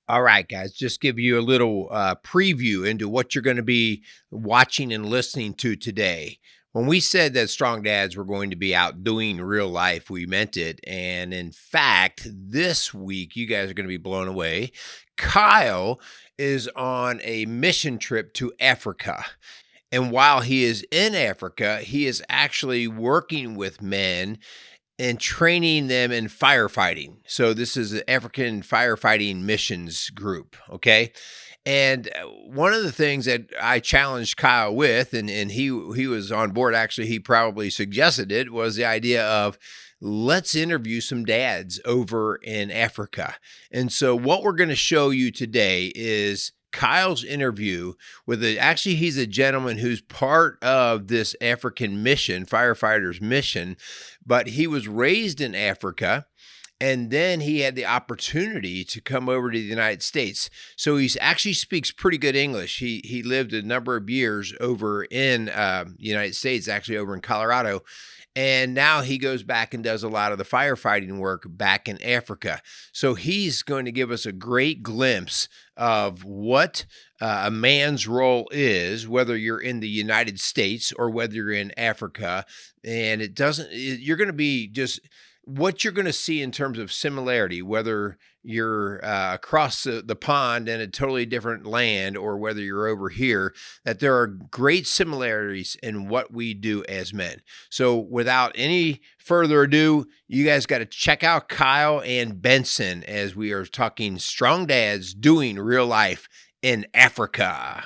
All right, guys, just give you a little preview into what you're going to be watching and listening to today. When we said that Strong Dads were going to be out doing real life, we meant it. And in fact, this week, you guys are going to be blown away. Kyle is on a mission trip to Africa. And while he is in Africa, he is actually working with men and training them in firefighting. So this is the African Firefighting Missions group, okay? And one of the things that I challenged Kyle with, and he was on board, actually, he probably suggested it, was the idea of let's interview some dads over in Africa. And so what we're going to show you today is Kyle's interview with actually, he's a gentleman who's part of this African mission, Firefighters Mission, but he was raised in Africa. And then he had the opportunity to come over to the United States. So he actually speaks pretty good English. He lived a number of years over in the United States, actually over in Colorado. And now he goes back and does a lot of the firefighting work back in Africa. So he's going to give us a great glimpse of what a man's role is, whether you're in the United States or whether you're in Africa. And you're going to be just what you're going to see in terms of similarity, whether you're across the pond in a totally different land or whether you're over here, that there are great similarities in what we do as men. So without any further ado, you guys got to check out Kyle and Benson as we are talking Strong Dads doing real life in Africa.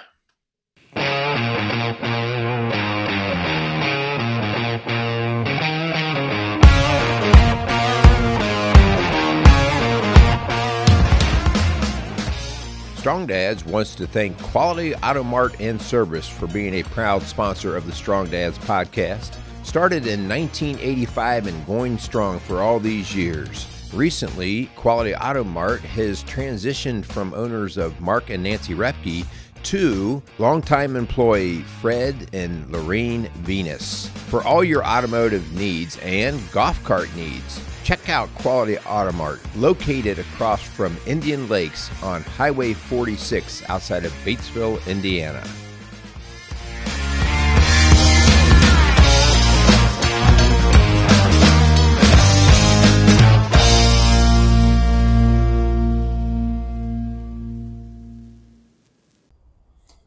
Strong Dads wants to thank Quality Auto Mart and Service for being a proud sponsor of the Strong Dads podcast. Started in 1985 and going strong for all these years. Recently, Quality Auto Mart has transitioned from owners of Mark and Nancy Repke to longtime employee Fred and Lorraine Venus. For all your automotive needs and golf cart needs, check out Quality Auto Mart, located across from Indian Lakes on Highway 46 outside of Batesville, Indiana.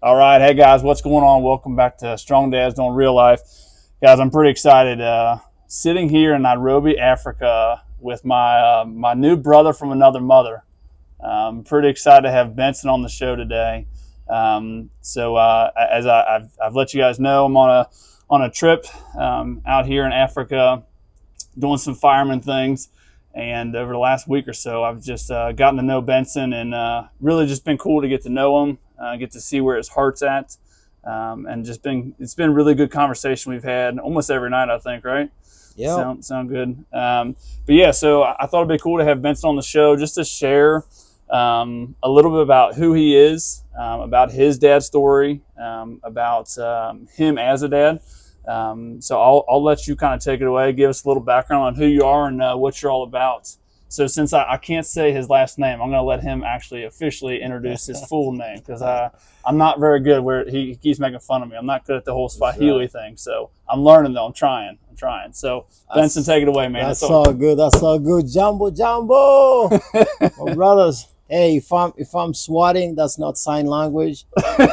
All right. Hey, guys, what's going on? Welcome back to Strong Dads Doing Real Life. Guys, I'm pretty excited. Sitting here in Nairobi, Africa with my new brother from another mother. I'm pretty excited to have Benson on the show today. As I've let you guys know, I'm on a trip out here in Africa doing some fireman things. And over the last week or so, I've just gotten to know Benson and really just been cool to get to know him. Get to see where his heart's at, and it's been really good conversation we've had almost every night, I think, right? Yeah. Sound good. But yeah, so I thought it'd be cool to have Benson on the show just to share a little bit about who he is, about his dad's story, about him as a dad. So I'll let you kind of take it away, give us a little background on who you are and what you're all about. So since I can't say his last name, I'm going to let him actually officially introduce his full name because I'm not very good where he keeps making fun of me. I'm not good at the whole Swahili thing. So I'm learning, though. I'm trying. So Benson, take it away, man. That's all good. Jambo. My brothers. Hey, if I'm swatting, that's not sign language.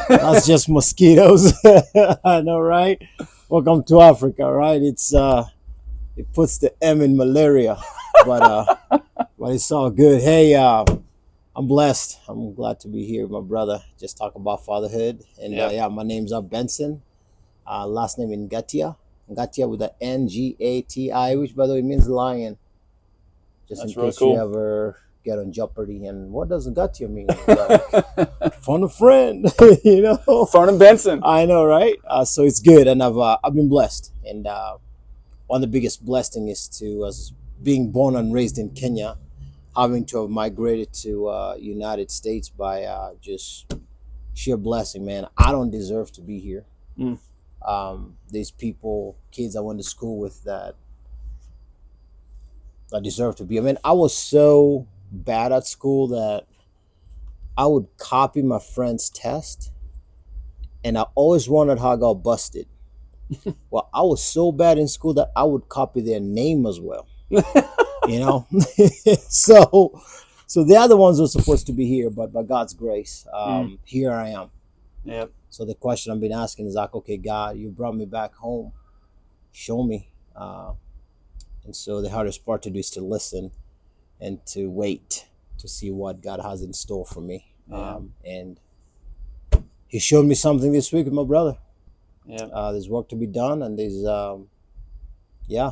That's just mosquitoes. I know, right? Welcome to Africa, right? It puts the M in malaria. But it's all good. Hey, I'm blessed. I'm glad to be here with my brother. Just talk about fatherhood. And my name's Benson. Last name Ngatia. Ngatia with the Ngati, which by the way means lion. Just That's in really case cool. you ever get on Jeopardy. And what does Ngatia mean? Like, fun of friend, you know. Fun and Benson. I know, right? So it's good, and I've been blessed. And one of the biggest blessings is to being born and raised in Kenya, having to have migrated to United States by just sheer blessing, man. I don't deserve to be here. These kids I went to school with that I deserve to be. I mean, I was so bad at school that I would copy my friend's test, and I always wondered how I got busted. Well, I was so bad in school that I would copy their name as well. You know, so the other ones were supposed to be here, but by God's grace, here I am. Yep. So the question I've been asking is like, okay, God, you brought me back home. Show me. And so the hardest part to do is to listen and to wait to see what God has in store for me. And He showed me something this week with my brother. Yeah. There's work to be done, and there's yeah.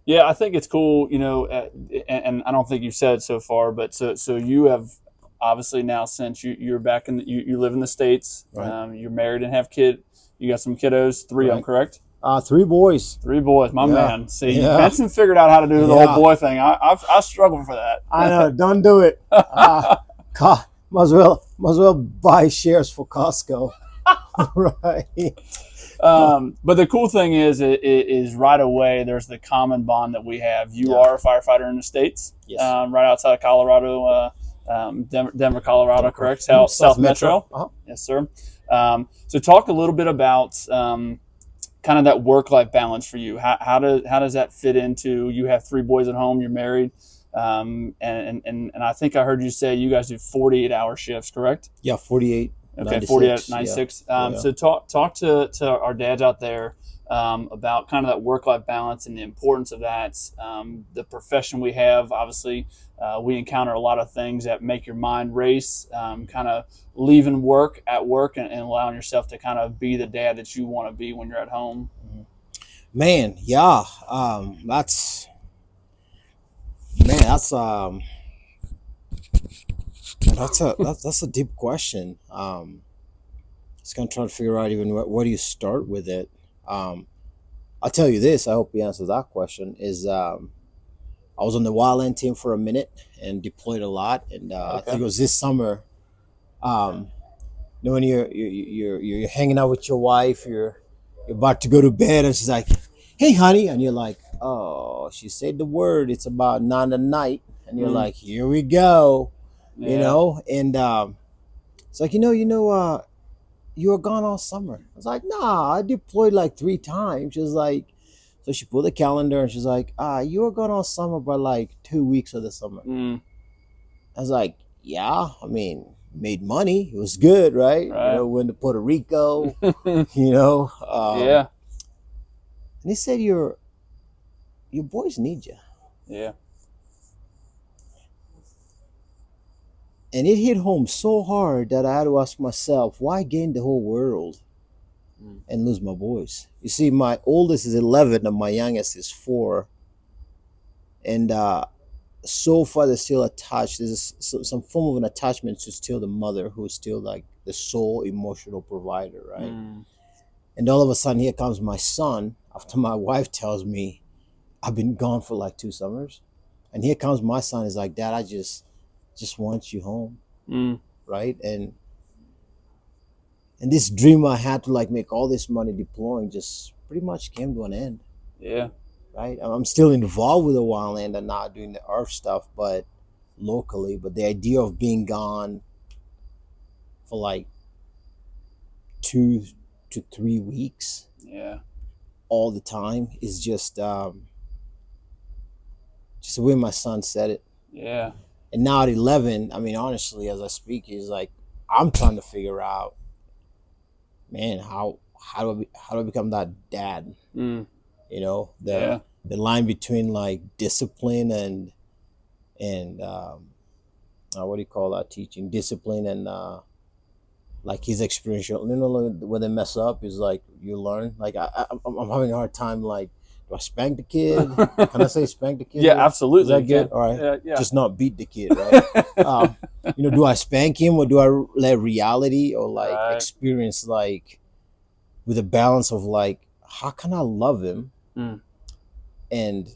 Yeah, I think it's cool, you know, and I don't think you've said it so far, but so you have obviously now, since you're back in, you live in the States, Right. You're married and have you got some kiddos, 3 of them, Right. correct? 3 boys. 3 boys, my Yeah. man. See, Yeah. Benson figured out how to do the Yeah. whole boy thing. I struggle for that. I know, don't do it. God, might as well buy shares for Costco. Right. But the cool thing is right away there's the common bond that we have. You Yeah. are a firefighter in the States, Yes. right outside of Colorado, Denver, Colorado, correct? South Metro. Uh-huh. Yes, sir. So talk a little bit about kind of that work-life balance for you. How does that fit into, you have 3 boys at home, you're married, and I think I heard you say you guys do 48-hour shifts, correct? Yeah, 48. Okay, 96, 48, 96. Yeah. So talk to our dads out there about kind of that work-life balance and the importance of that. The profession we have, obviously, we encounter a lot of things that make your mind race, kind of leaving work at work and allowing yourself to kind of be the dad that you want to be when you're at home. Man, yeah. That's a deep question. Just gonna try to figure out even where do you start with it. I'll tell you this. I hope you answer that question. Is I was on the wildland team for a minute and deployed a lot, and I think it was this summer. You know, when you're hanging out with your wife, you're about to go to bed, and she's like, "Hey, honey," and you're like, "Oh, she said the word. It's about 9 at night," and you're like, "Here we go." Yeah. You know, and it's like, you were gone all summer. I was like, nah, I deployed like 3 times. She's like, so she pulled the calendar and she's like, you were gone all summer, but like 2 weeks of the summer. I was like, yeah, I mean, made money. It was good, right? You know, went to Puerto Rico, you know. Yeah. And they said, your boys need you. Yeah. And it hit home so hard that I had to ask myself, why gain the whole world and lose my boys? You see, my oldest is 11 and my youngest is 4. And so far they're still attached. There's some form of an attachment to still the mother, who's still like the sole emotional provider, right? And all of a sudden, here comes my son, after my wife tells me I've been gone for like 2 summers. And here comes my son, is like, Dad, I just want you home, right? And this dream I had to like make all this money deploying just pretty much came to an end. Yeah. Right? I'm still involved with the wildland and not doing the earth stuff, but locally. But the idea of being gone for like 2 to 3 weeks, all the time, is just the way my son said it. Yeah. And now at 11, I mean, honestly, as I speak, he's like, I'm trying to figure out, man, how do I become that dad? You know, the line between like discipline and what do you call that, teaching? Discipline and like his experiential. You know, when they mess up, is like you learn. Like I'm having a hard time. Like, do I spank the kid? Can I say spank the kid? Yeah, absolutely. Is that good? All right. Yeah. Just not beat the kid, right? You know, do I spank him or do I let reality or like experience, like with a balance of like, how can I love him? And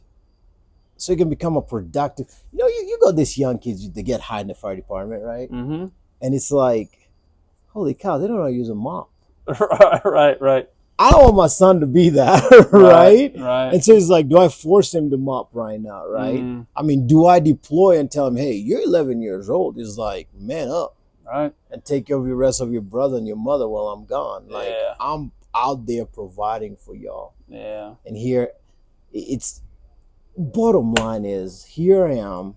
so he can become a productive, you know, you got these young kids, they get hired in the fire department, right? And it's like, holy cow, they don't know how to use a mop. Right. I don't want my son to be that, Right. right? Right. And so it's like, do I force him to mop right now, right? Mm, I mean, do I deploy and tell him, hey, you're 11 years old? It's like, man up right. and take care of the rest of your brother and your mother while I'm gone. Like, Yeah. I'm out there providing for y'all. Yeah. And here, it's bottom line is, here I am,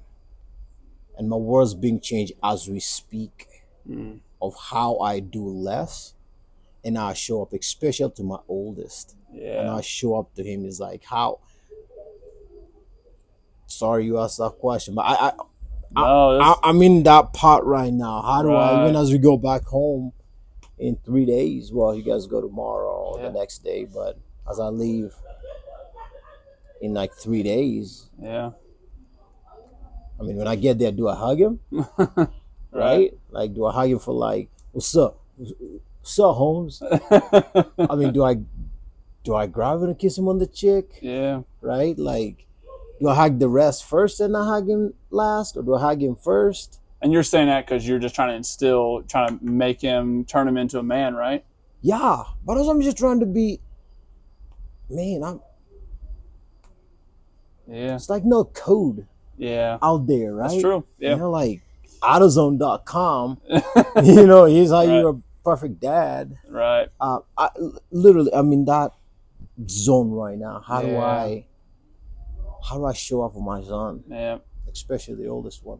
and my world's being changed as we speak Mm, of how I do less. And I show up, especially to my oldest. And yeah. I show up to him. He's like, how? Sorry you asked that question, but No, that's I'm in that part right now. How do I, even right. as we go back home in 3 days, well, you guys go tomorrow or the Yeah. next day, but as I leave in like 3 days, Yeah. I mean, when I get there, do I hug him? Right. Right? Like, do I hug him for like, what's up? What's up, Holmes? I mean, do I grab him and kiss him on the cheek? Yeah. Right? Like, do I hug the rest first and I hug him last, or do I hug him first? And you're saying that because you're just trying to instill, trying to make him, turn him into a man, right? Yeah, but also I'm just trying to be, man. Yeah. It's like no code Yeah. out there, right? That's true. You Yeah. know, like AutoZone.com. You know, here's how Right. you're a perfect dad. Right. Literally, I'm in that zone right now. How do Yeah. I show up for my son, Yeah. especially the oldest one?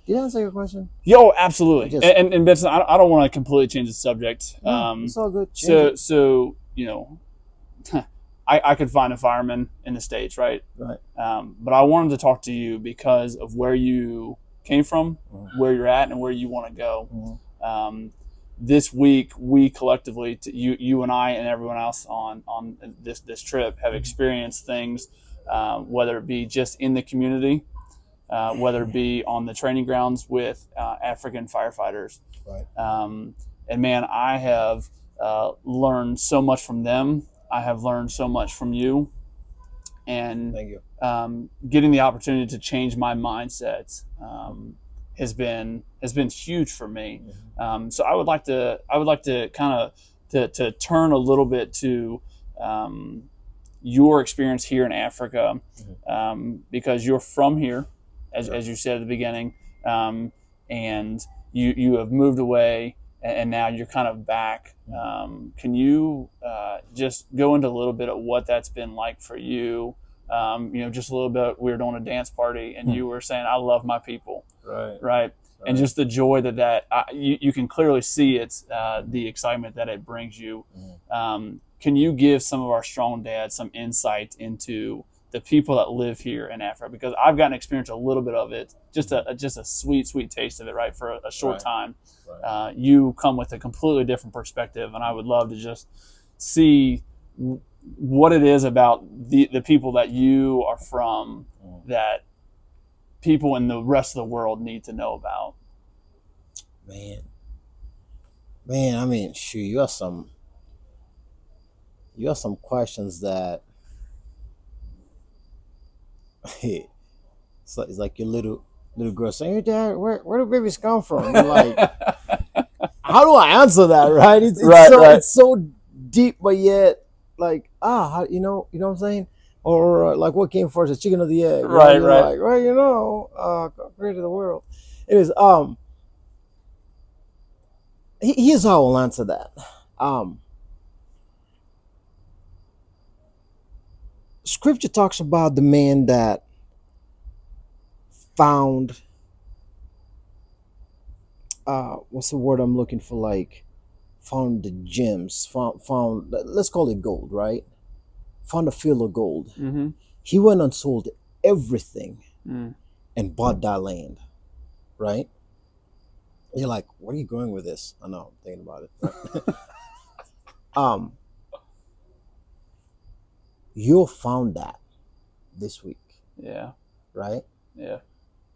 Did I answer your question? Yo, absolutely. Just- And Benson, I don't want to completely change the subject. No, it's all good. Change So you know, I could find a fireman in the States, right? Right. But I wanted to talk to you because of where you came from, Mhm. where you're at, and where you want to go. Mhm. This week, we collectively, you and I and everyone else on this trip, have experienced things, whether it be just in the community, whether it be on the training grounds with African firefighters. Right. And man, I have learned so much from them. I have learned so much from you, and Thank you. getting the opportunity to change my mindset has been huge for me. So I would like to kind of to turn a little bit to your experience here in Africa, because you're from here, as you said at the beginning, and you have moved away, and now you're kind of back. Can you just go into a little bit of what that's been like for you? Just a little bit. We were doing a dance party, and you were saying, "I love my people," right? And just the joy that you can clearly see it's the excitement that it brings you. Can you give some of our strong dads some insight into the people that live here in Africa? Because I've gotten to experience a little bit of it, just a sweet taste of it, right, for a short time. Right. You come with a completely different perspective, and I would love to just see what it is about the people that you are from that people in the rest of the world need to know about. Man, I mean, shoot, you have some questions that it's like your little girl saying, "Hey, Dad, where do babies come from?" You're like, how do I answer that? Right? It's so deep, but yet like how, you know what I'm saying? Or like, what came first, the chicken or the egg? Right. Like, God created the world. It is here's how I'll answer that. Scripture talks about the man that found what's the word I'm looking for? Like, found the gems, found let's call it gold, right? Found a field of gold. Mm-hmm. He went and sold everything Mm. and bought that land, right? You're like, where are you going with this? I know, I'm thinking about it. Right? You found that this week. Yeah. Right? Yeah.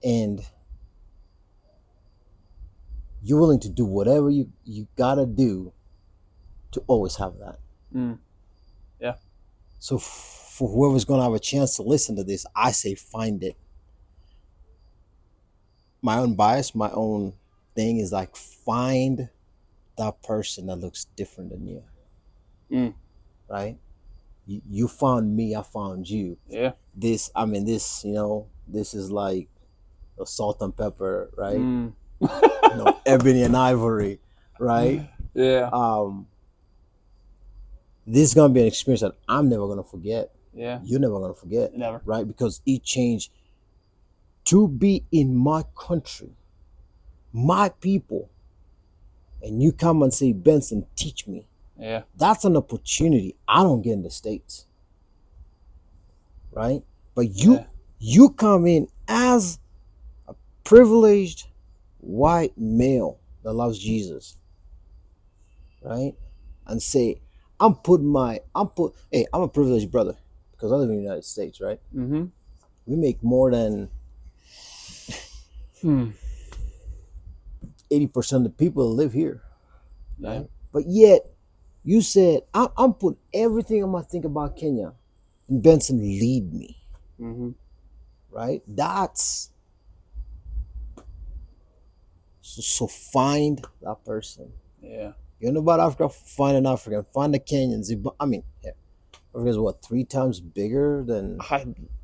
And you're willing to do whatever you gotta do to always have that. Mm. Yeah. So for whoever's gonna have a chance to listen to this, I say find it. My own bias, my own thing is like, find that person that looks different than you. Mm. right? You found me, I found you. Yeah. This, this is like a salt and pepper, right? Mm. Ebony and ivory, right? Yeah. This is gonna be an experience that I'm never gonna forget. Yeah. You're never gonna forget, Never. right? Because it changed to be in my country, my people, and you come and say, Benson, teach me. Yeah. That's an opportunity I don't get in the States, right? But you come in as a privileged white male that loves Jesus, right? And say, I'm a privileged brother because I live in the United States, right? Mm-hmm. We make more than 80% of the people that live here, right? Yeah. But yet, you said, I'm putting everything I'm gonna think about Kenya, and Benson, lead me, Mm-hmm. right? That's so find that person. Yeah. You know about Africa? Find an African. Find the Kenyans. Africa is what, 3 times bigger than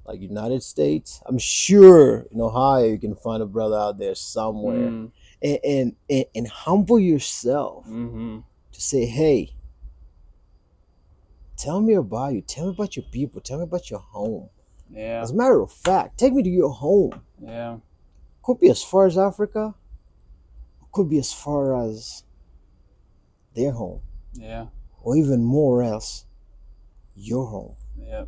like United States? I'm sure in Ohio you can find a brother out there somewhere. And humble yourself Mm-hmm. to say, hey, tell me about you. Tell me about your people. Tell me about your home. Yeah. As a matter of fact, take me to your home. Yeah. Could be as far as Africa. Could be as far as their home. Yeah. Or even more else, your home. Yeah.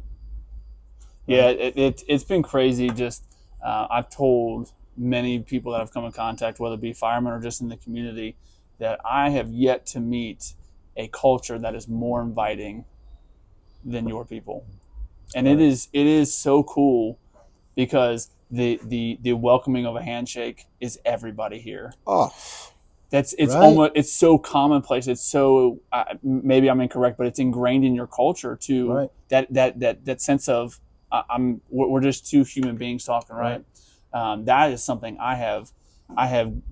Yeah. It's been crazy. Just I've told many people that I've come in contact, whether it be firemen or just in the community, that I have yet to meet a culture that is more inviting than your people. And Right. it is so cool because the welcoming of a handshake is everybody here. Oh, It's right. almost, it's so commonplace. It's so maybe I'm incorrect, but it's ingrained in your culture too. Right. That sense of we're just 2 human beings talking, right? That is something I have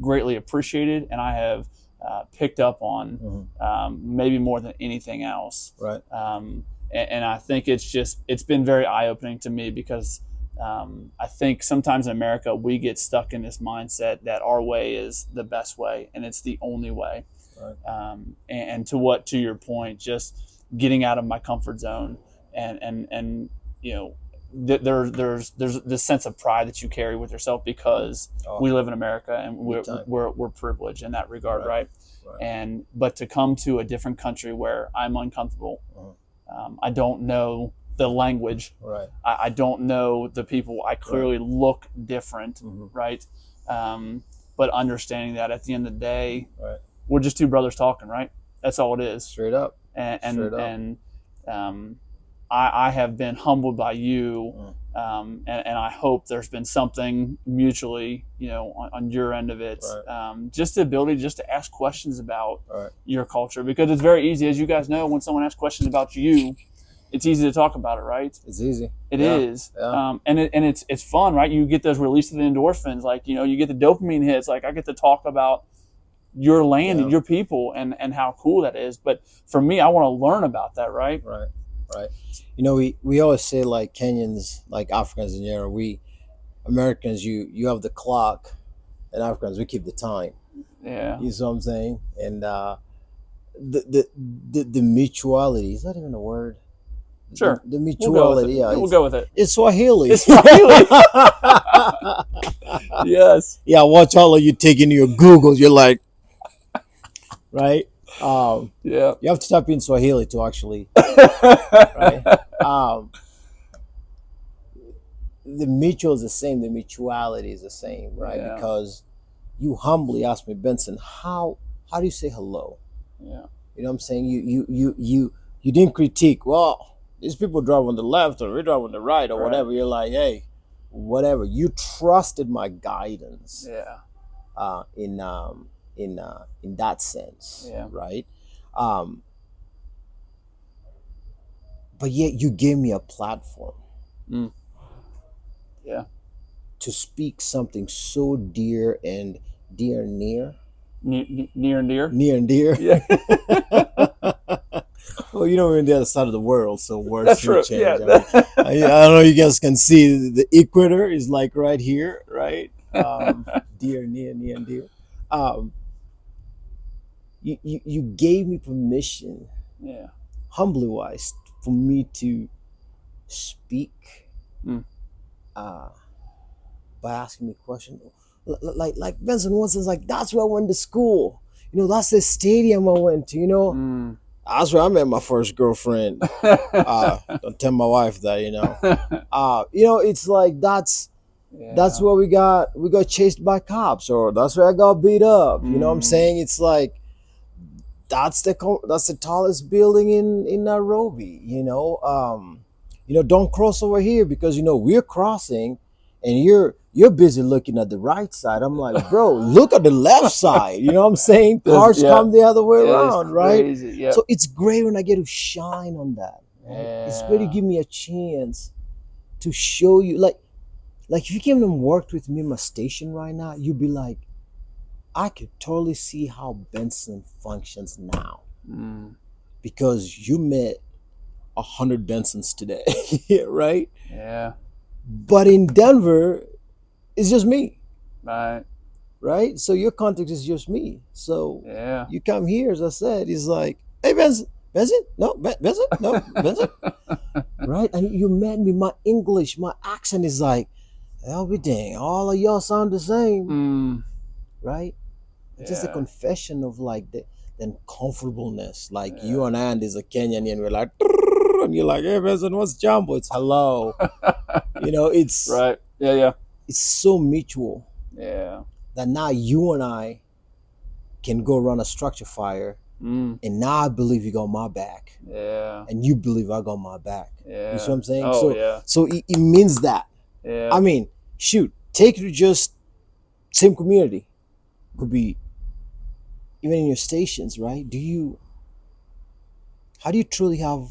greatly appreciated, and I have picked up on maybe more than anything else. Right. And I think it's been very eye-opening to me because I think sometimes in America we get stuck in this mindset that our way is the best way and it's the only way. Right. And to your point, just getting out of my comfort zone and there's this sense of pride that you carry with yourself because we live in America and we're privileged in that regard, right? But to come to a different country where I'm uncomfortable, I don't know the language, Right. I don't know the people, I clearly look different, right? But understanding that at the end of the day, we're just 2 brothers talking, right? That's all it is. Straight up. And I have been humbled by you, and I hope there's been something mutually, on your end of it, just the ability just to ask questions about your culture, because it's very easy, as you guys know, when someone asks questions about you, it's easy to talk about it, right? It's easy. It is. Yeah. And it's fun, right? You get those release of the endorphins, like, you get the dopamine hits, like I get to talk about your land and your people and how cool that is. But for me, I want to learn about that, right? Right. We always say, like, Kenyans, like Africans in general, we Americans, you have the clock, and Africans, we keep the time. Yeah. You see what I'm saying? And the mutuality, is that even a word? Sure. The mutuality, we'll go with it. It's Swahili. It's Swahili. Yes. Yeah, watch all of you taking your Googles. You're like, right? Yeah. You have to type in Swahili to actually, right? The mutual is the same. The mutuality is the same, right? Yeah. Because you humbly asked me, Benson, how do you say hello? Yeah. You know what I'm saying? You didn't critique. Well, these people drive on the left or we drive on the right or whatever. You're like, hey, whatever. You trusted my guidance. Yeah. In that sense. Yeah. Right. But yet you gave me a platform. Yeah. To speak something so dear and near. Near and dear. Near and dear. Yeah. Well, we're on the other side of the world, so words That's do true. change. Yeah. I don't know. You guys can see the equator is like right here, right? Dear, near, and dear. Um, you gave me permission, Yeah. humbly wise, for me to speak Mm. uh, by asking me questions. Like Benson once is like, that's where I went to school. That's the stadium I went to. Mm. That's where I met my first girlfriend. Don't tell my wife that. It's like that's where we got chased by cops, or that's where I got beat up. You know what I'm saying? It's like that's the tallest building in Nairobi. Don't cross over here because we're crossing, and you're busy looking at the right side. I'm like, bro, look at the left side. You know what I'm saying? Cars come the other way around, right? Yep. So it's great when I get to shine on that. Right? It's great to give me a chance to show you, like if you came and worked with me in my station right now, you'd be like, I could totally see how Benson functions now, because you met 100 Bensons today, right? Yeah. But in Denver, it's just me, Right. So your context is just me. So Yeah. you come here, as I said, it's like, hey, Benson, no, Benson, no, Benson, right? And you met me. My English, my accent is like, I'll be dang, all of y'all sound the same, right? It's just a confession of like the uncomfortableness. Like you and Andy is a Kenyan, and we're like, and you're like, hey, Benson, what's jumbo? It's hello. It's right. Yeah. It's so mutual. Yeah. That now you and I can go run a structure fire, and now I believe you got my back. Yeah. And you believe I got my back. Yeah. You see what I'm saying? Oh, So it means that. Yeah. I mean, shoot, take it to just same community. Could be even in your stations, right? How do you truly have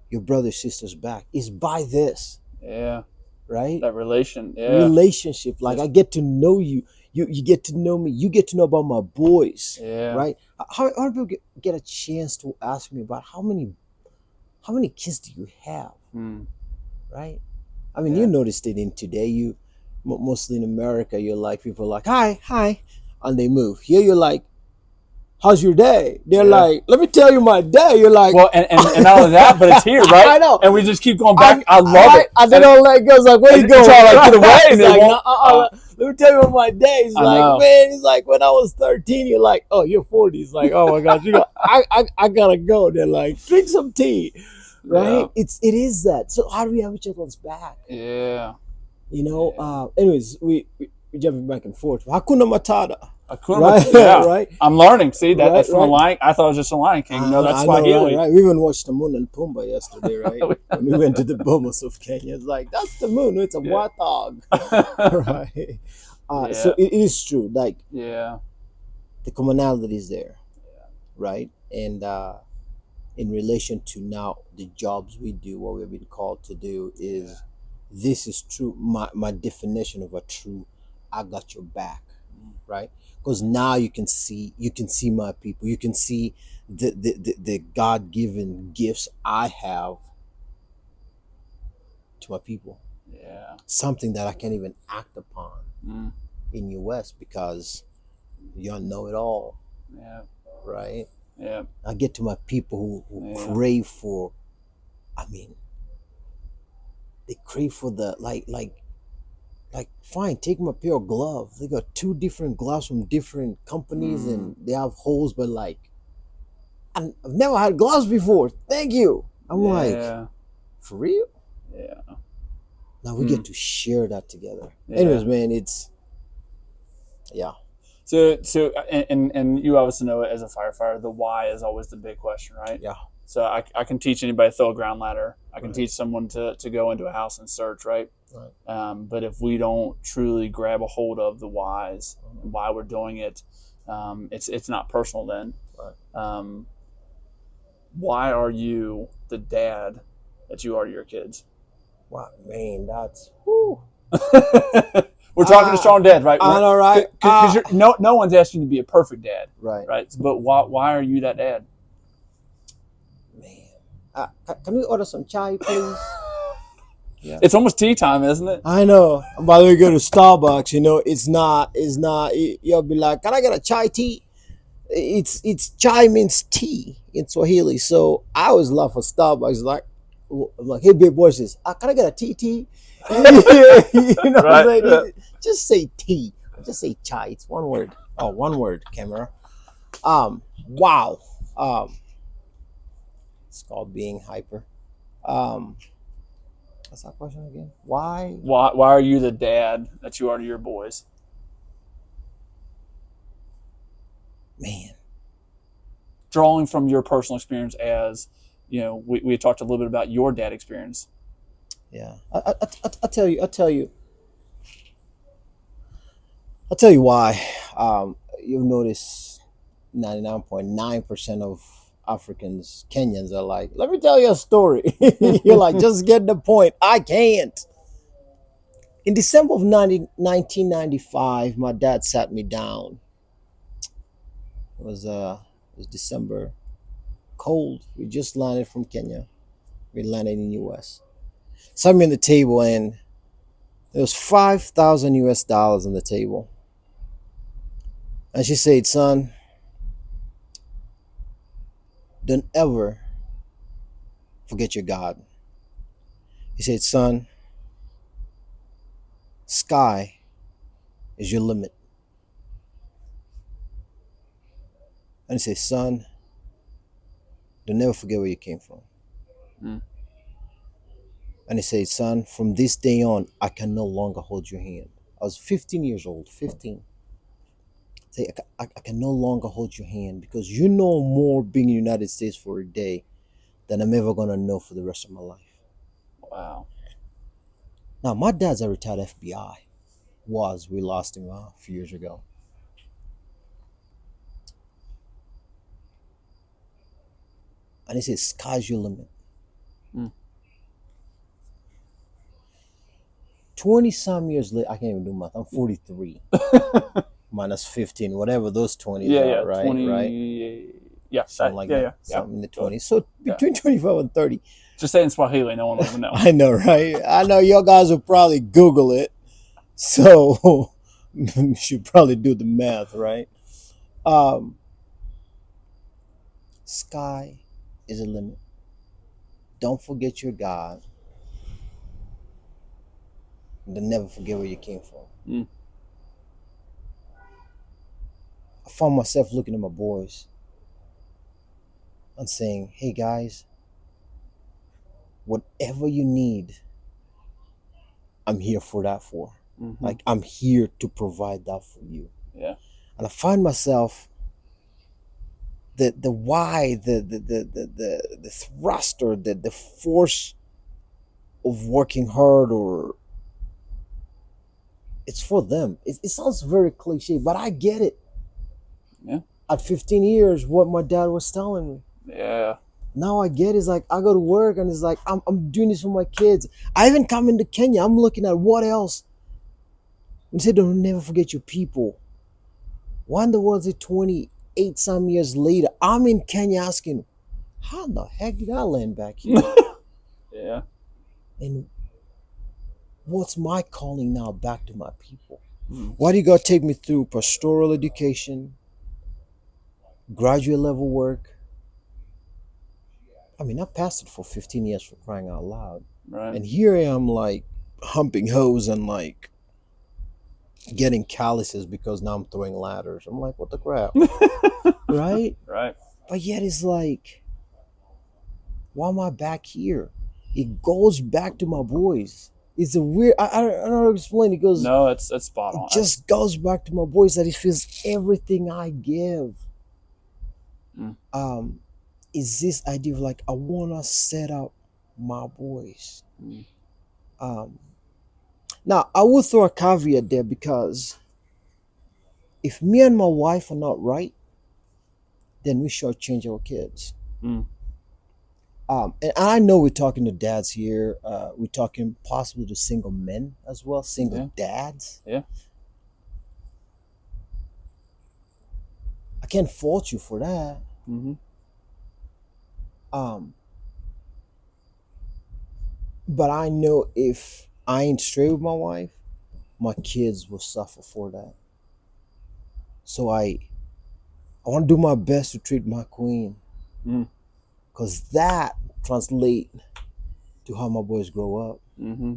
your brothers, sisters back? Is by this. Yeah. Right? That relationship. Like I get to know you. You get to know me. You get to know about my boys. Yeah. Right? How people get a chance to ask me about how many kids do you have? Right? I mean, you noticed it in today. Mostly in America, you're like, people are like, hi, and they move. Here you're like, how's your day? They're like, let me tell you my day. You're like, well, and not only that, but it's here, right? I know. And we just keep going back. I love it. And they don't let go. It's like, where you going? Try to get away. He's like, let me tell you what my day is like, man. It's like when I was 13, you're like, oh, you're 40. It's like, oh my gosh, I gotta go. They're like, drink some tea, right? Yeah. It is that. So how do we have each other's back? Yeah. Anyways, we jumping back and forth. Hakuna Matata. Right? Right. I'm learning. See, that's from a lion. I thought it was just a Lion King. No, that's Swahili. Right. We even watched the moon and Pumbaa yesterday, right? When we went to the Bomas of Kenya, it's like, that's the moon. It's a warthog, right? So it is true. Like, the commonality is there, right? And in relation to now the jobs we do, what we've been called to do is, this is true. My definition of a true, I got your back, right? Because now you can see my people. You can see the God-given gifts I have to my people. Yeah. Something that I can't even act upon in US because y'all know it all. Yeah. Right? Yeah. I get to my people who crave for, they crave for the like fine, take them a pair of gloves. They got 2 different gloves from different companies and they have holes, but like, I've never had gloves before. Thank you. I'm like, for real? Yeah. Now we get to share that together. Anyways, man, it's So and you obviously know it as a firefighter, the why is always the big question, right? Yeah. So I can teach anybody to throw a ground ladder. I can teach someone to go into a house and search, right? Right. But if we don't truly grab a hold of the whys and why we're doing it, it's not personal then. Right. Why are you the dad that you are to your kids? Wow, man, that's whoo. We're talking to strong dads, right? I know, right? Because no one's asking you to be a perfect dad, right? Right. But why are you that dad? Man, can we order some chai, please? Yeah. It's almost tea time, isn't it? I know. By the way, go to Starbucks. You know, it's not. It's not. You'll be like, can I get a chai tea? It's chai means tea in Swahili. So I always love for Starbucks. Like, hey, big voices. Can I get a tea tea? You know what I'm saying? Yeah. Just say tea. Just say chai. It's one word. Oh, one word. Camera. Wow. It's called being hyper. What's that question again? Why? Why are you the dad that you are to your boys? Man. Drawing from your personal experience, as you know, we talked a little bit about your dad experience. Yeah. I'll tell you why. You'll notice 99.9% of Africans, Kenyans are like, let me tell you a story. You're like, just get the point. I can't. In December of 1995, my dad sat me down. It was December, cold. We just landed from Kenya. We landed in the US. Sat me on the table, and there was 5,000 US dollars on the table. And she said, son, don't ever forget your God. He said, son, sky is your limit. And he said, son, don't never forget where you came from. Mm. And he said, son, from this day on, I can no longer hold your hand. I was 15 years old, 15. Say, I can no longer hold your hand because you know more being in the United States for a day than I'm ever going to know for the rest of my life. Wow. Now, my dad's a retired FBI. We lost him a few years ago. And he said, sky's your limit. Mm. 20-some years later, I can't even do math. I'm 43. Minus 15, whatever those 20s Yeah, are, right? 20, right? Yeah, something like that. Something in the 20s. So Yeah. between 25 and 30. Just say it in Swahili, no one will even know. I know, right? I know your guys will probably Google it. So you should probably do the math, right? Sky is a limit. Don't forget your God. And then never forget where you came from. Mm. I found myself looking at my boys and saying, hey guys, whatever you need, I'm here for that for. Mm-hmm. Like, I'm here to provide that for you. Yeah. And I find myself the why, the thrust, or the force of working hard, or it's for them. It sounds very cliche, but I get it. Yeah. At 15 years, what my dad was telling me. Yeah. Now I get it. It's like I go to work and it's like I'm doing this for my kids. I even come into Kenya. I'm looking at what else. When you say don't never forget your people. Why in the world is it 28 some years later? I'm in Kenya asking, how the heck did I land back here? Yeah. And what's my calling now back to my people? Mm. Why do you got to take me through pastoral education, graduate level work? I mean, I pastored for 15 years, for crying out loud. Right. And here I am, like, humping hose and, like, getting calluses because now I'm throwing ladders. I'm like, what the crap? Right? Right. But yet it's like, why am I back here? It goes back to my boys. It's a weird, I don't know how to explain it. Goes, no, it's spot on. It just goes back to my boys that it feels everything I give. Mm. Is this idea of like, I want to set up my boys. Now, I will throw a caveat there, because if me and my wife are not right, then we should change our kids. Mm. And I know we're talking to dads here. We're talking possibly to single men as well, single dads. Yeah. I can't fault you for that. Mm-hmm. But I know if I ain't straight with my wife, my kids will suffer for that. So I want to do my best to treat my queen, Mm. because that translate to how my boys grow up. Mm-hmm.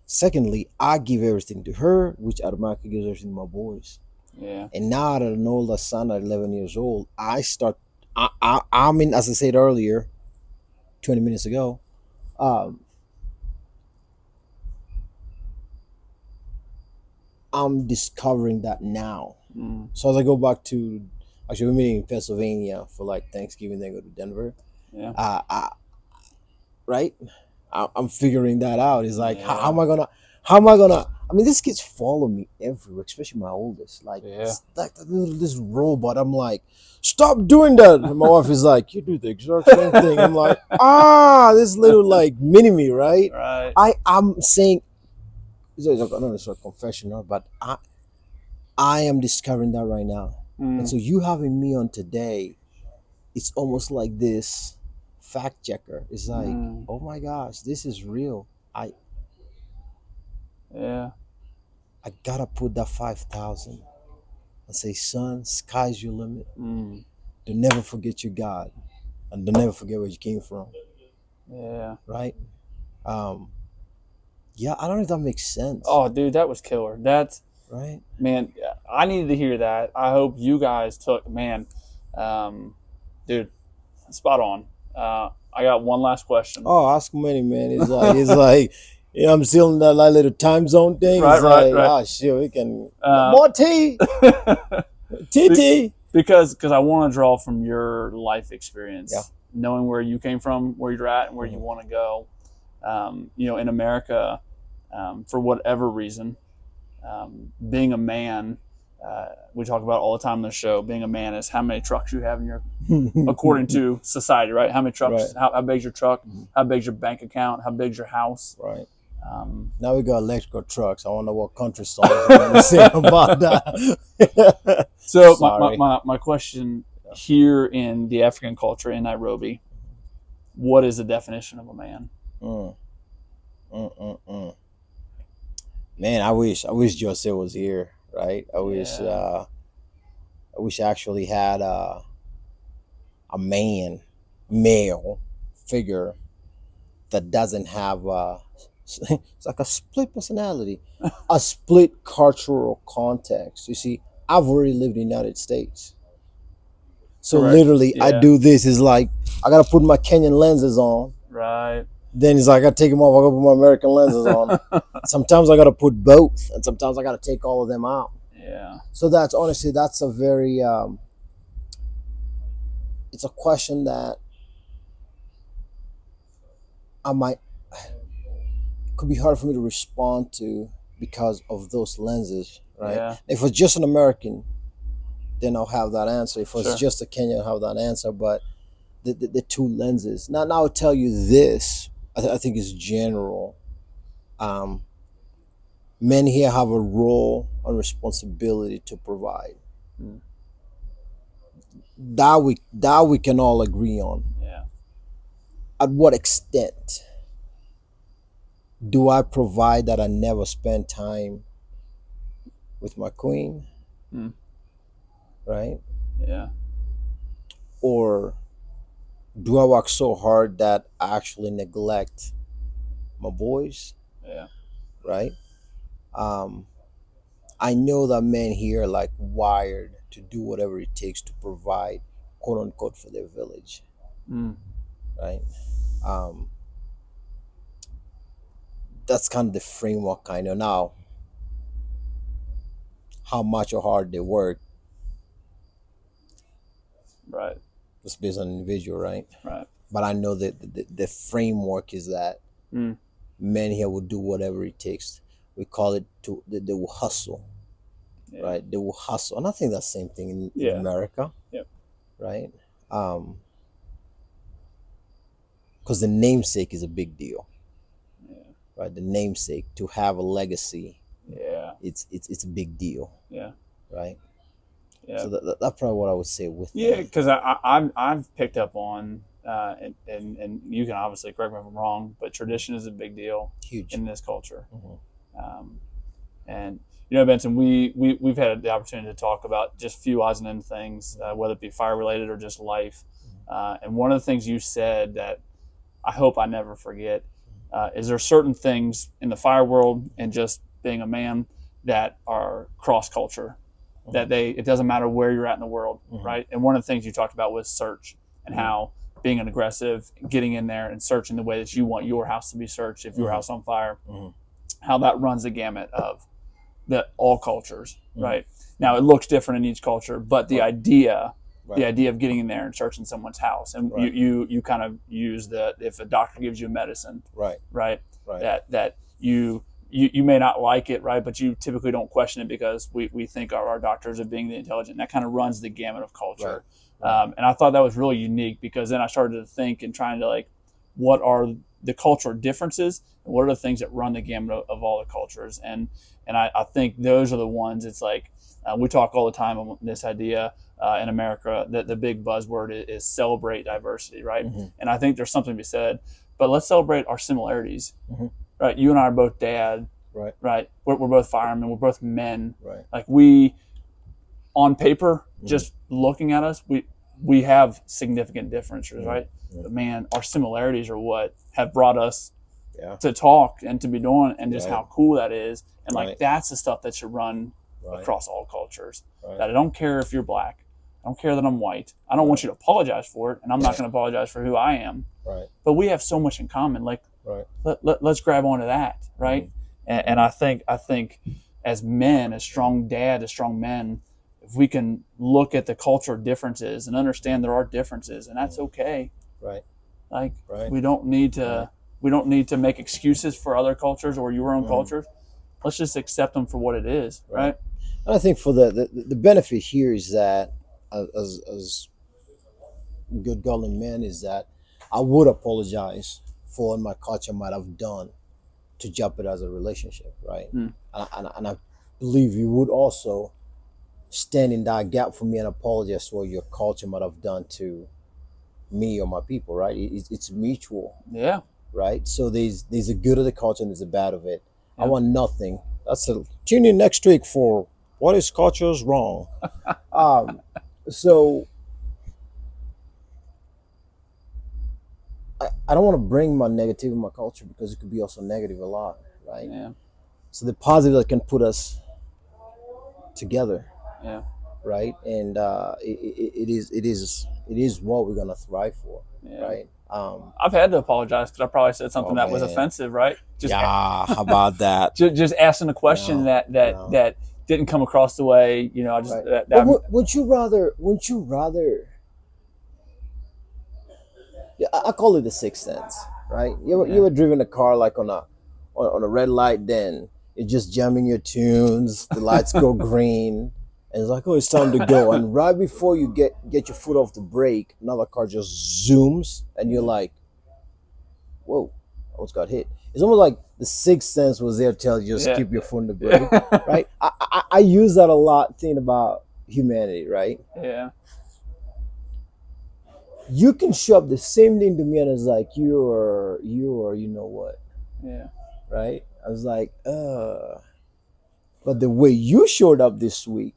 Secondly, I give everything to her, which automatically gives everything to my boys. Yeah. And now that an older son at 11 years old, I mean, as I said earlier, 20 minutes ago, um, I'm discovering that now. Mm. So as I go back to, actually, we're meeting in Pennsylvania for like Thanksgiving, then go to Denver. Yeah. Right? I'm figuring that out. It's like, Yeah. how am I gonna? I mean, these kids follow me everywhere, especially my oldest. Like, Yeah. it's like this robot. I'm like, stop doing that. And my wife is like, you do the exact same thing. I'm like, this little like mini me, right? Right. I'm saying, I don't know, it's a confession, but I am discovering that right now. And Mm. so you having me on today, it's almost like this fact checker. It's like, Mm. oh my gosh, this is real. Yeah. I gotta put that 5,000 and say, son, sky's your limit. Mm. Don't never forget your God, and don't never forget where you came from. Yeah. Right? Yeah, I don't know if that makes sense. Oh, dude, that was killer. That's, right. man, I needed to hear that. I hope you guys took, man, dude, spot on. I got one last question. Oh, ask money, man. It's like, you know, I'm still in that like, little time zone thing. Right, it's right, like, right. oh shit, we can more tea, TT. Because I want to draw from your life experience, Yeah. knowing where you came from, where you're at, and where you want to go. You know, in America, for whatever reason, being a man, we talk about all the time on the show, being a man is how many trucks you have in your, according to society, right? How many trucks, Right. how big's your truck, Mhm. how big's your bank account, how big's your house. Right. Now we got electrical trucks. I wonder what country songs are going to say about that. So Sorry. my question here in the African culture in Nairobi, what is the definition of a man? Man, I wish Jose was here, right? I wish I actually had a male figure that doesn't have it's like a split personality, a split cultural context. You see, I've already lived in the United States. So Correct. literally, I Yeah. do this. Is like, I got to put my Kenyan lenses on. Right. Then it's like, I got to take them off. I got to put my American lenses on. Sometimes I got to put both. And sometimes I got to take all of them out. Yeah. So that's honestly, that's a very, it's a question that could be hard for me to respond to because of those lenses, right? Yeah. If it's just an American, then I'll have that answer. If it's Sure. just a Kenyan, I'll have that answer. But the two lenses. Now I'll tell you this. I think it's general. Men here have a role and responsibility to provide. Mm. That we can all agree on. Yeah. At what extent do I provide that I never spend time with my queen? Mm. Right? Yeah. Or do I work so hard that I actually neglect my boys? Yeah. Right? I know that men here are like wired to do whatever it takes to provide, quote unquote, for their village. Mm. Right? That's kind of the framework I know. Now, how much or hard they work, Right. it's based on individual, right? Right. But I know that the framework is that men here will do whatever it takes. We call it they will hustle. Yeah. Right? They will hustle. And I think that's the same thing in Yeah. America. Yep. Right? Because the namesake is a big deal. Yeah. Right? The namesake, to have a legacy. Yeah. It's a big deal. Yeah. Right? Yeah. So that's probably what I would say with Yeah, that. because I've picked up on and you can obviously correct me if I'm wrong, but tradition is a big deal Huge. in this culture. Mm-hmm. And Benson, we've had the opportunity to talk about just a few odds and ends things, whether it be fire related or just life. And one of the things you said that I hope I never forget is there certain things in the fire world and just being a man that are cross culture, that it doesn't matter where you're at in the world, right? And one of the things you talked about was search and how being an aggressive, getting in there and searching the way that you want your house to be searched if your house on fire, how that runs the gamut of all cultures, right? Now it looks different in each culture, but the idea of getting in there and searching someone's house, and you kind of use if a doctor gives you medicine, right, that you may not like it, right, but you typically don't question it because we think our doctors are being the intelligent. And that kind of runs the gamut of culture. And I thought that was really unique because then I started to think and trying to what are the cultural differences and what are the things that run the gamut of all the cultures. And I think those are the ones. It's we talk all the time on this idea in America that the big buzzword is celebrate diversity, right? And I think there's something to be said, but let's celebrate our similarities, right? You and I are both dad, right? We're both firemen, we're both men, right? We, on paper, just looking at us, we have significant differences, right? But man, our similarities are what have brought us to talk and to be doing, and just how cool that is. And that's the stuff that should run across all cultures. That I don't care if you're black, I don't care that I'm white. I don't want you to apologize for it, and I'm not going to apologize for who I am. But we have so much in common. Let's grab onto that, right? And I think as men, as strong dads, as strong men, if we can look at the cultural differences and understand there are differences, and that's okay. We don't need to make excuses for other cultures or your own cultures. Let's just accept them for what it is, right? And I think for the benefit here is that as good godly men is that I would apologize for what my culture might have done to jeopardize a relationship, right? And I believe you would also stand in that gap for me and apologize for what your culture might have done to me or my people, right? It's mutual, right? So there's a good of the culture and there's a bad of it. I want nothing. Tune in next week for what is culture's wrong. So I don't want to bring my negative in my culture because it could be also negative a lot, right? So the positive that can put us together, right? And it is what we're gonna thrive for, right? I've had to apologize because I probably said something that was offensive, right? How about that? just asking a question that didn't come across the way, I just Wouldn't you rather I call it the sixth sense, right? You ever driven a car on a red light, then you're just jamming your tunes, the lights go green, and it's like, oh, it's time to go. And right before you get your foot off the brake, another car just zooms, and you're like, whoa, I almost got hit. It's almost like the sixth sense was there to tell you just keep your foot on the brake, right? I use that a lot thinking about humanity, right? You can show up the same thing to me and it's like, you are, you know what? Right? I was like, but the way you showed up this week,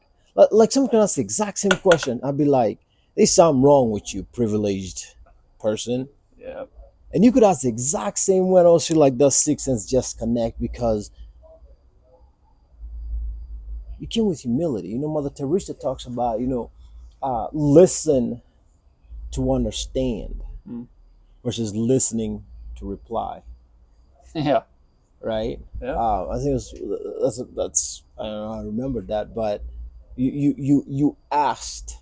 like someone can ask the exact same question. I'd be like, there's something wrong with you, privileged person. And you could ask the exact same one also, like those six sense just connect because you came with humility. Mother Teresa talks about, listen to understand versus listening to reply. Right? I think that's I don't know, I remember that, but you asked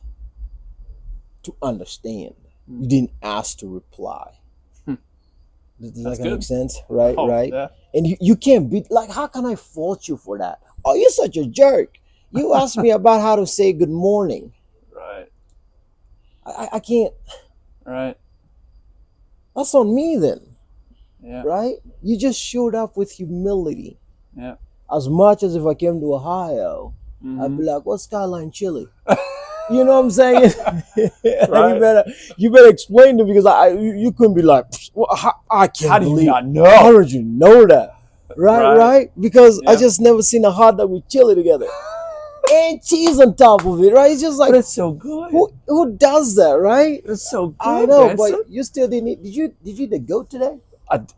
to understand. You didn't ask to reply. Does that make sense? Right, right. And you can't be like, how can I fault you for that? Oh, you're such a jerk. You asked me about how to say good morning. Right. I can't. Right. That's on me then. Right? You just showed up with humility. Yeah. As much as if I came to Ohio, I'd be like, what's Skyline Chili? You know what I'm saying? And Right. you better explain to me, because you couldn't be like, well, I can't How do you believe. not How know? did you know that? Right, Right. right. Because I Yeah. just never seen a hot dog with chili together and cheese on top of it. Right? It's just like, But it's so good. who does that? Right? It's so good, I know, Benson. but you still didn't eat. Did you eat the goat today?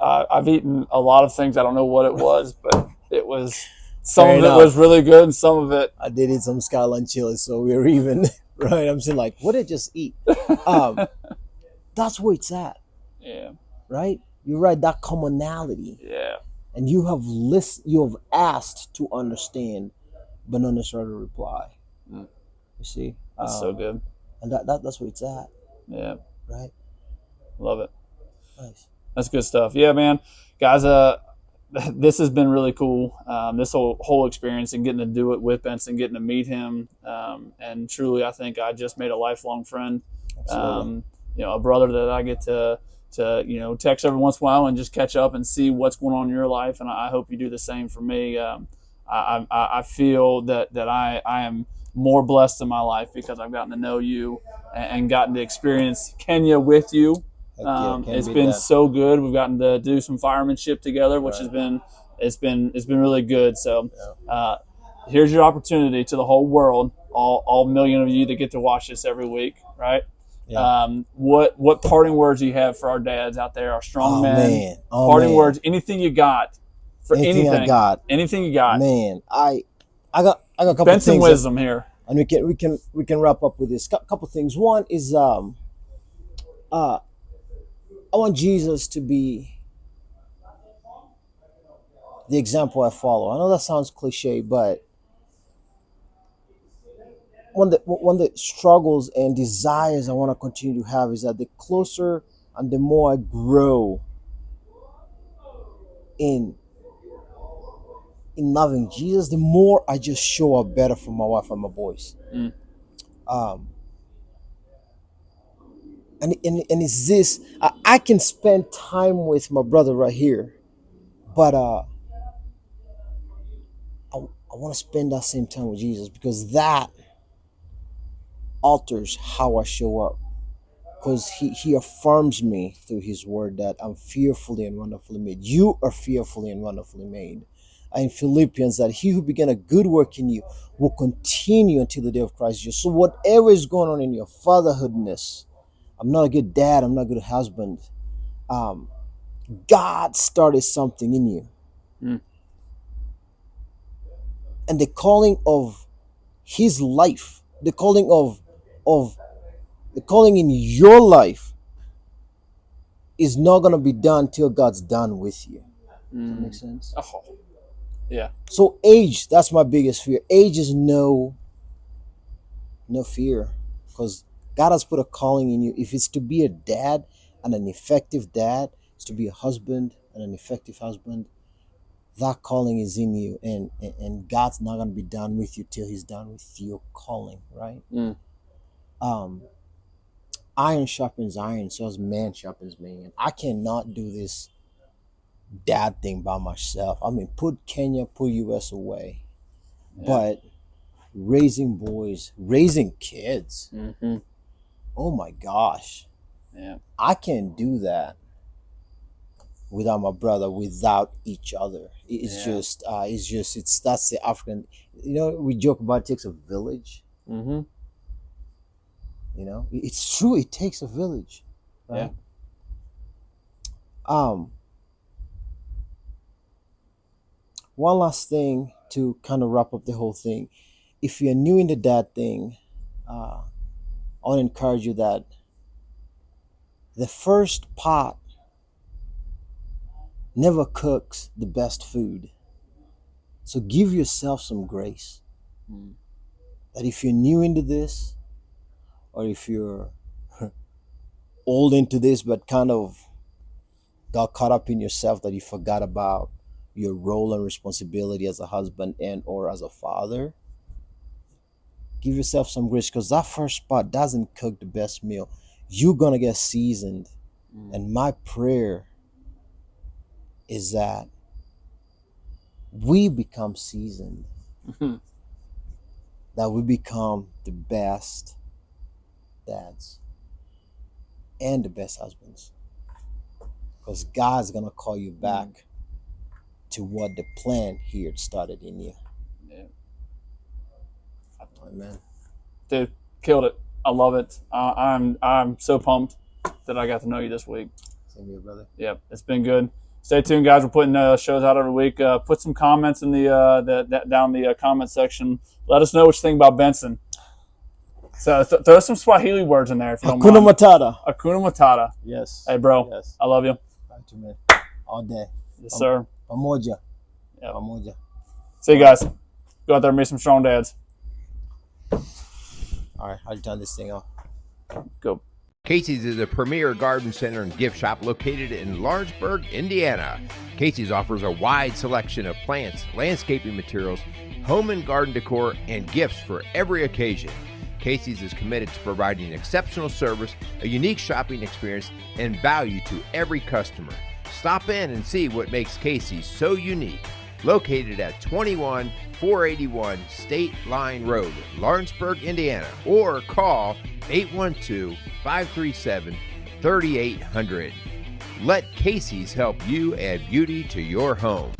I've eaten a lot of things. I don't know what it was, but it was some Fair of it enough. was really good, and some of it. I did eat some skyline chili, so we were even. Right? I'm saying, like, what did I just eat? That's where it's at. Yeah. Right? You're right. That commonality, Yeah. and you have you have asked to understand, but not necessarily reply. Mm. You see, That's so good. and that's where it's at. Yeah. Right? Love it. Nice. That's good stuff. Yeah, man. Guys, this has been really cool. This whole experience and getting to do it with Benson, getting to meet him, and truly, I think I just made a lifelong friend. Absolutely. A brother that I get to text every once in a while and just catch up and see what's going on in your life. And I hope you do the same for me. I feel that I am more blessed in my life because I've gotten to know you and gotten to experience Kenya with you. It's been so good. We've gotten to do some firemanship together, which has been it's been really good. So here's your opportunity to the whole world, all million of you that get to watch this every week, right? Yeah. What parting words do you have for our dads out there, our strong men? Man. Parting words, anything you got for anything I got. anything you got. Man, I got a couple Benson things wisdom here, and we can wrap up with this. Couple things. One is I want Jesus to be the example I follow. I know that sounds cliche, but one of the struggles and desires I want to continue to have is that the closer and the more I grow in loving Jesus, the more I just show up better for my wife and my boys. Um, and it's this, I can spend time with my brother right here, but I want to spend that same time with Jesus, because that alters how I show up, because he affirms me through his word that I'm fearfully and wonderfully made. You are fearfully and wonderfully made. In Philippians, that he who began a good work in you will continue until the day of Christ Jesus. So whatever is going on in your fatherhoodness, I'm not a good dad, I'm not a good husband, God started something in you. And the calling of his life, the calling in your life is not going to be done till God's done with you. Does that make sense? Oh, yeah. So age, that's my biggest fear. Age is no fear, because God has put a calling in you. If it's to be a dad and an effective dad, it's to be a husband and an effective husband, that calling is in you, and God's not going to be done with you till he's done with your calling, right? Iron sharpens iron, so as man sharpens man. I cannot do this dad thing by myself. I mean, put Kenya, put US away, but raising boys, raising kids, oh my gosh, I can't do that without my brother, without each other. That's the African, we joke about it takes a village. It's true, it takes a village, right? One last thing to kind of wrap up the whole thing. If you're new in the dad thing, I want to encourage you that the first pot never cooks the best food. So give yourself some grace. That if you're new into this, or if you're old into this but kind of got caught up in yourself, that you forgot about your role and responsibility as a husband and or as a father, give yourself some grace, because that first pot doesn't cook the best meal. You're gonna get seasoned. And my prayer is that we become seasoned. that we become the best dads and the best husbands. Because God's going to call you back to what the plan He had started in you. Yeah. Amen. Dude, killed it. I love it. I'm so pumped that I got to know you this week. Same here, brother. Yep, it's been good. Stay tuned, guys. We're putting shows out every week. Put some comments in the down the comment section. Let us know what you think about Benson. So throw some Swahili words in there if you don't Hakuna mind. Matata. Hakuna Matata. Yes. Hey, bro. Yes. I love you. Right, man. All day. Yes, sir. Pamoja. Yep. Pamoja. See you guys. Go out there and meet some strong dads. All right, how do you turn this thing off? Go. Casey's is a premier garden center and gift shop located in Lawrenceburg, Indiana. Casey's offers a wide selection of plants, landscaping materials, home and garden decor, and gifts for every occasion. Casey's is committed to providing exceptional service, a unique shopping experience, and value to every customer. Stop in and see what makes Casey's so unique. Located at 21481 State Line Road, Lawrenceburg, Indiana, or call 812-537-3800. Let Casey's help you add beauty to your home.